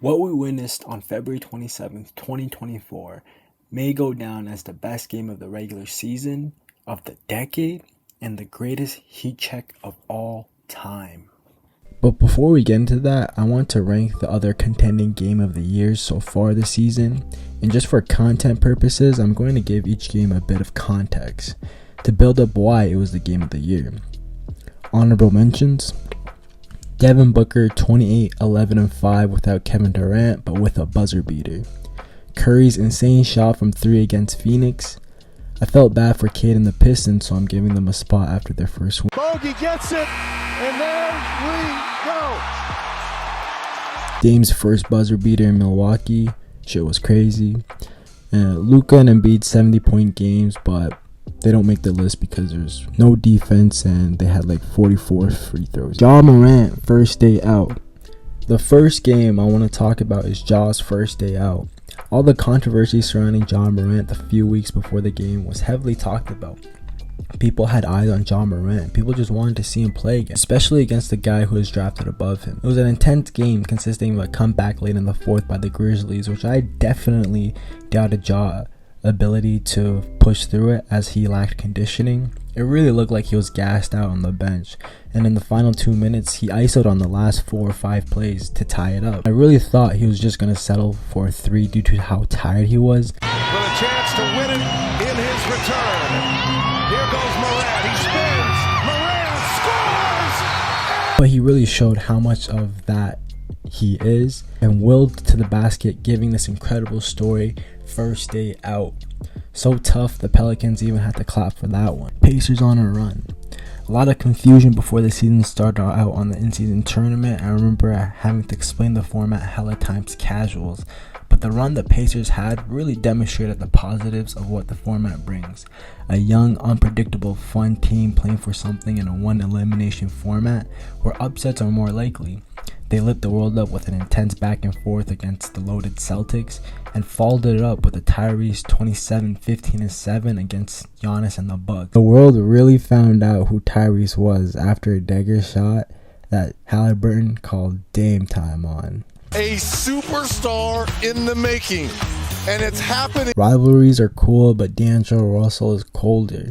What we witnessed on February 27th, 2024 may go down as the best game of the regular season, of the decade, and the greatest heat check of all time. But before we get into that, I want to rank the other contending game of the year so far this season. And just for content purposes, I'm going to give each game a bit of context to build up why it was the game of the year. Honorable mentions: Devin Booker 28, 11, and 5 without Kevin Durant, but with a buzzer beater. Curry's insane shot from 3 against Phoenix. I felt bad for Cade and the Pistons, so I'm giving them a spot after their first win. Bogey gets it, and there we go. Dame's first buzzer beater in Milwaukee. Shit was crazy. Luka and Embiid 70-point games, but they don't make the list because there's no defense and they had like 44 free throws. Ja Morant first day out. The first game I want to talk about is Ja's first day out. All the controversy surrounding Ja Morant the few weeks before the game was heavily talked about. People had eyes on Ja Morant. People just wanted to see him play again, especially against the guy who was drafted above him. It was an intense game consisting of a comeback late in the fourth by the Grizzlies, which I definitely doubted Ja's ability to push through it as he lacked conditioning. It really looked like he was gassed out on the bench, and in the final 2 minutes he ISO'd on the last 4 or 5 plays to tie it up. I really thought he was just going to settle for a 3 due to how tired he was. With a chance to win it in his return. Here goes Morant. He spins. Morant scores! But he really showed how much of that he is and willed to the basket, giving this incredible story first day out. So tough, the Pelicans even had to clap for that one. Pacers on a run. A lot of confusion before the season started out on the in-season tournament. I remember having to explain the format hella times to casuals. But the run the Pacers had really demonstrated the positives of what the format brings. A young, unpredictable, fun team playing for something in a one-elimination format where upsets are more likely. They lit the world up with an intense back and forth against the loaded Celtics and followed it up with a Tyrese 27, 15, and 7 against Giannis and the Bucks. The world really found out who Tyrese was after a dagger shot that Halliburton called Dame time on. A superstar in the making, and it's happening. Rivalries are cool, but D'Angelo Russell is colder.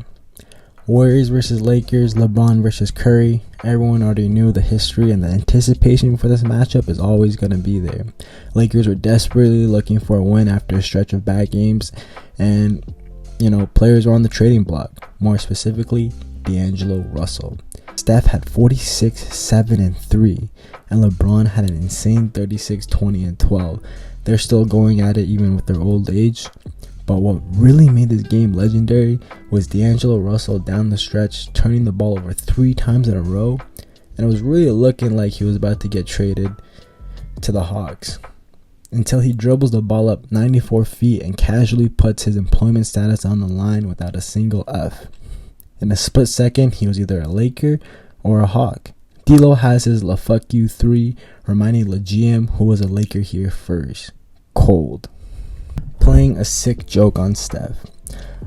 Warriors versus Lakers, LeBron versus Curry. Everyone already knew the history, and the anticipation for this matchup is always going to be there. Lakers were desperately looking for a win after a stretch of bad games, and players were on the trading block. More specifically, D'Angelo Russell. Steph had 46, 7, and 3, and LeBron had an insane 36, 20, and 12. They're still going at it even with their old age. But what really made this game legendary was D'Angelo Russell down the stretch, turning the ball over 3 times in a row, and it was really looking like he was about to get traded to the Hawks, until he dribbles the ball up 94 feet and casually puts his employment status on the line without a single F. In a split second, he was either a Laker or a Hawk. D'Lo has his "La fuck you" 3, reminding LeGM who was a Laker here first. Cold. Playing a sick joke on Steph.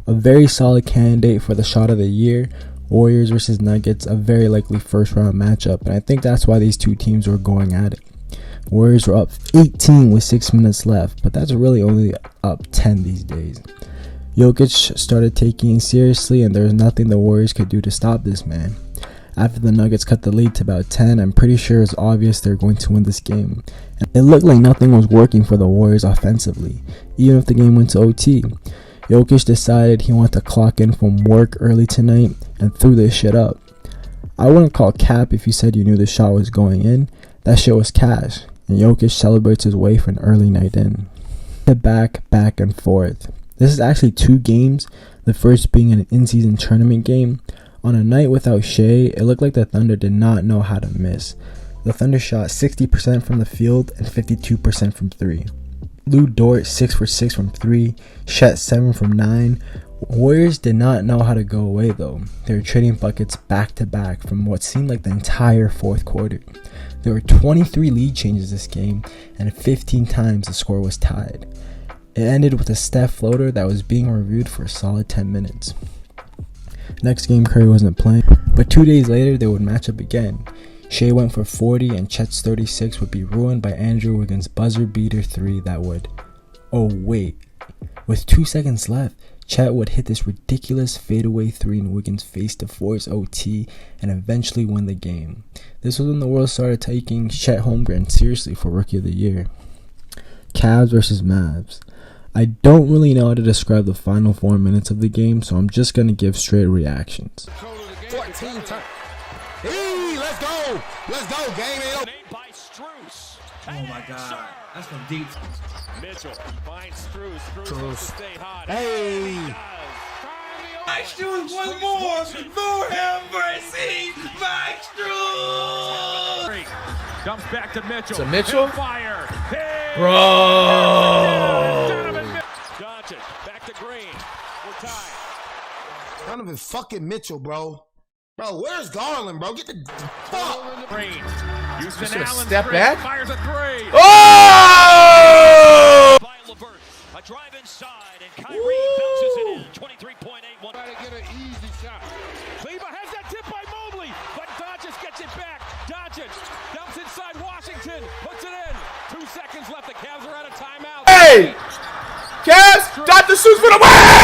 A very solid candidate for the shot of the year. Warriors versus Nuggets, a very likely first round matchup, and I think that's why these two teams were going at it. Warriors were up 18 with 6 minutes left, but that's really only up 10 these days. Jokic started taking it seriously, and there was nothing the Warriors could do to stop this man. After the Nuggets cut the lead to about 10, I'm pretty sure it's obvious they're going to win this game. And it looked like nothing was working for the Warriors offensively, even if the game went to OT. Jokic decided he wanted to clock in from work early tonight and threw this shit up. I wouldn't call cap if you said you knew the shot was going in. That shit was cash, and Jokic celebrates his way for an early night in. Back and forth. This is actually 2 games, the first being an in-season tournament game. On a night without Shea, it looked like the Thunder did not know how to miss. The Thunder shot 60% from the field and 52% from 3. Lou Dort 6 for 6 from 3, Chet 7 from 9. Warriors did not know how to go away though. They were trading buckets back to back from what seemed like the entire fourth quarter. There were 23 lead changes this game, and 15 times the score was tied. It ended with a Steph floater that was being reviewed for a solid 10 minutes. Next game, Curry wasn't playing, but 2 days later they would match up again. Shea went for 40 and Chet's 36 would be ruined by Andrew Wiggins' buzzer beater 3 that would... Oh wait, with 2 seconds left, Chet would hit this ridiculous fadeaway 3 in Wiggins' face to force OT and eventually win the game. This was when the world started taking Chet Holmgren seriously for Rookie of the Year. Cavs versus Mavs. I don't really know how to describe the final 4 minutes of the game, so I'm just going to give straight reactions. 14 turn. Hey, let's go. Let's go. Game ain't over. By Strus. Oh my God. That's from deep. Mitchell finds Strus. Strus wants to stay hot. Hey. Max Strus, one more. Lord have mercy. Max Strus. Dumps back to Mitchell. To Mitchell? Fire. Hey. Bro. Johnson back to Green. We're tied. Donovan fucking Mitchell, bro. Bro, where's Garland, bro? Get the fuck. Green. Houston Just gonna Allen step back? fires a 3. Oh! By Levert. A drive inside, and Kyrie bounces it in. 23.81. Try to get an easy shot. Leva has that tip by Mobley, but Doncic gets it back. Doncic dumps inside Washington, puts it in. 2 seconds left. The Cavs are out of timeout. Hey! Cavs got the shoes for the win!